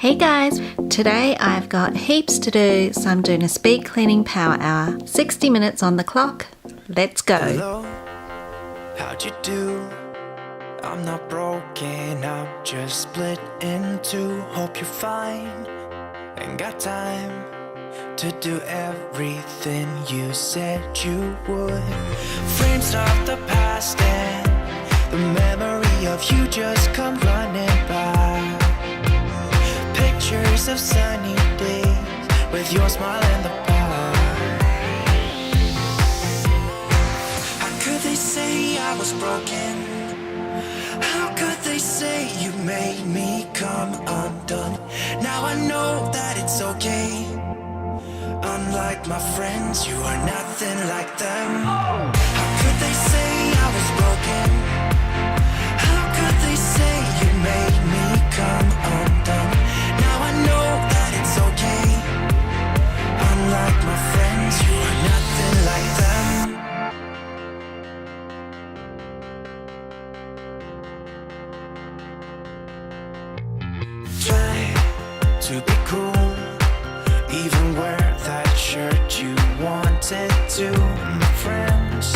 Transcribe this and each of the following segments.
Hey guys, today I've got heaps to do, so I'm doing a speed cleaning power hour. 60 minutes on the clock. Let's go. Hello, how'd you do? I'm not broken, I'm just split in two. Hope you're fine, ain't got time to do everything you said you would. Frames of the past and the memory of you just come running by. Pictures of sunny days with your smile in the bar. How could they say I was broken? How could they say you made me come undone? Now I know that it's okay. Unlike my friends, you are nothing like them. How could they say I was broken? How could they say you made me come undone? Now I know that it's okay. Unlike my friends, you are nothing like them. Try to be cool, even wear that shirt you wanted to. My friends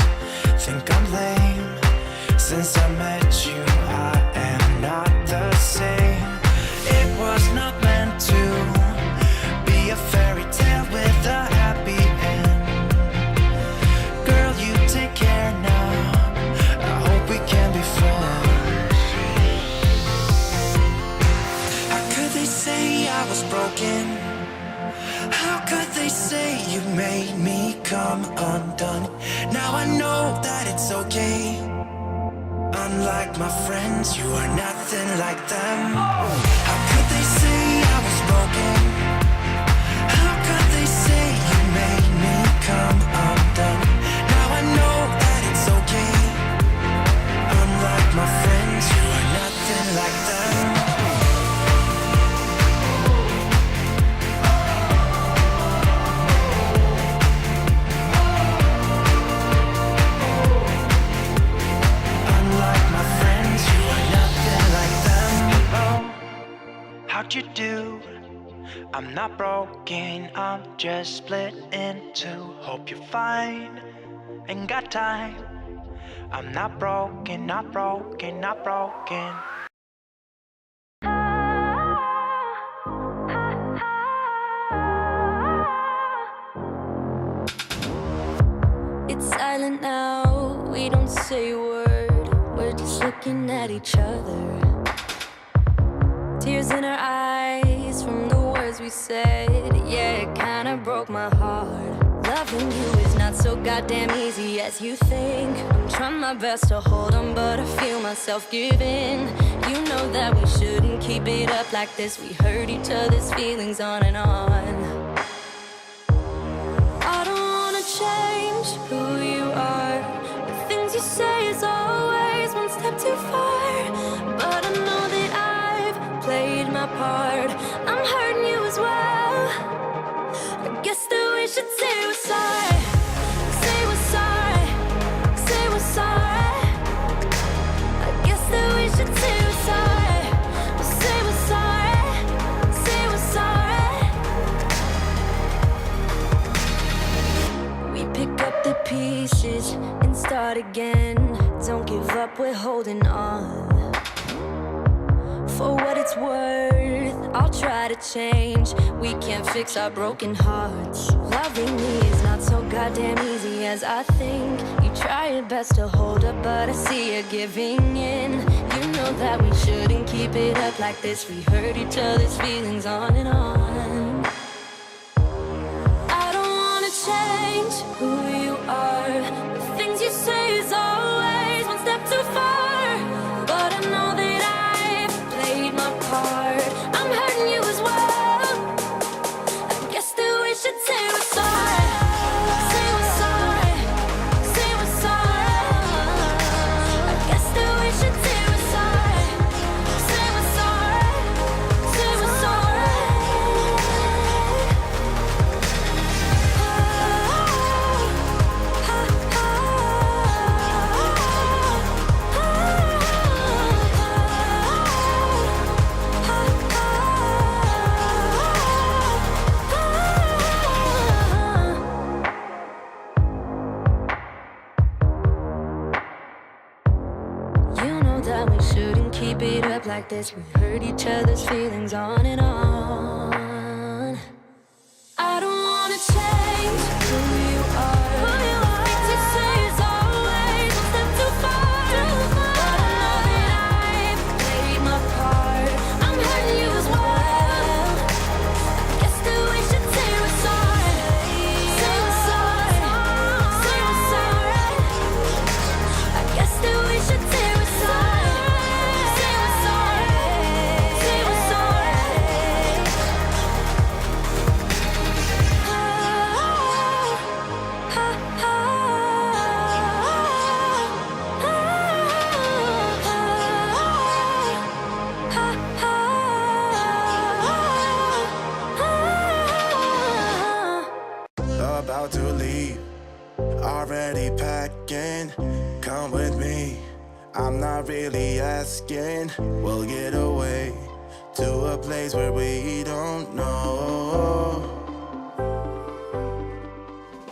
think I'm lame. Since I met you, I am not the same. It was not meant to be a fairy tale with a happy end. Girl, you take care now. I hope we can be friends. How could they say I was broken? How could they say you made me come undone? Now I know that it's okay. Unlike my friends, you are nothing like them. How could they say I was broken? How could they say you made me come undone? Now I know that it's okay. Unlike my friends, you are nothing like them. How'd you do? I'm not broken, I'm just split in two. Hope you're fine, ain't got time. I'm not broken, not broken, not broken. It's silent now, we don't say a word. We're just looking at each other. Tears in our eyes from the words we said. Yeah, it kinda broke my heart. Loving you is not so goddamn easy as you think. I'm trying my best to hold on, but I feel myself giving. You know that we shouldn't keep it up like this. We hurt each other's feelings on and on. I don't wanna change who you are. The things you say is always one step too far. But I know that played my part. I'm hurting you as well. I guess that we should say we're sorry. Say we're sorry. Say we're sorry. I guess that we should say we're sorry. Say we're sorry. Say we're sorry. We pick up the pieces and start again. Don't give up, we're holding on. For what it's worth, I'll try to change. We can't fix our broken hearts. Loving me is not so goddamn easy as I think. You try your best to hold up, but I see you giving in. You know that we shouldn't keep it up like this. We hurt each other's feelings on and on. I don't wanna change who you are. The things you say is always one step too far. But I know that my part. I'm hurting you as well. I guess that we should say we're sorry. Say we're sorry. Say we're sorry. I guess that we should say we're sorry. Say we're sorry. Say we're sorry. like this. We hurt each other's feelings on and on. I don't wanna change who you are. To say it's always one step too far. But I know that I've played my part. I'm hurting you as well. Guess that we should say we're sorry. Say we're sorry. Say we're sorry. I guess that we should say we're sorry. Say we're sorry. Say we're sorry. About to leave, already packing. Come with me, I'm not really asking. We'll get away to a place where we don't know.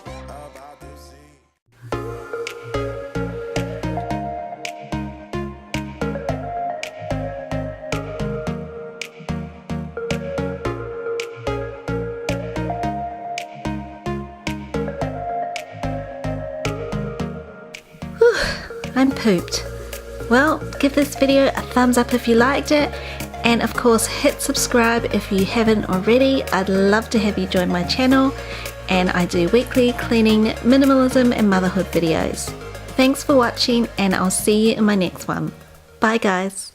About to see. I'm pooped. Well, give this video a thumbs up if you liked it, and of course hit subscribe if you haven't already. I'd love to have you join my channel, and I do weekly cleaning, minimalism and motherhood videos. Thanks for watching, and I'll see you in my next one. Bye guys.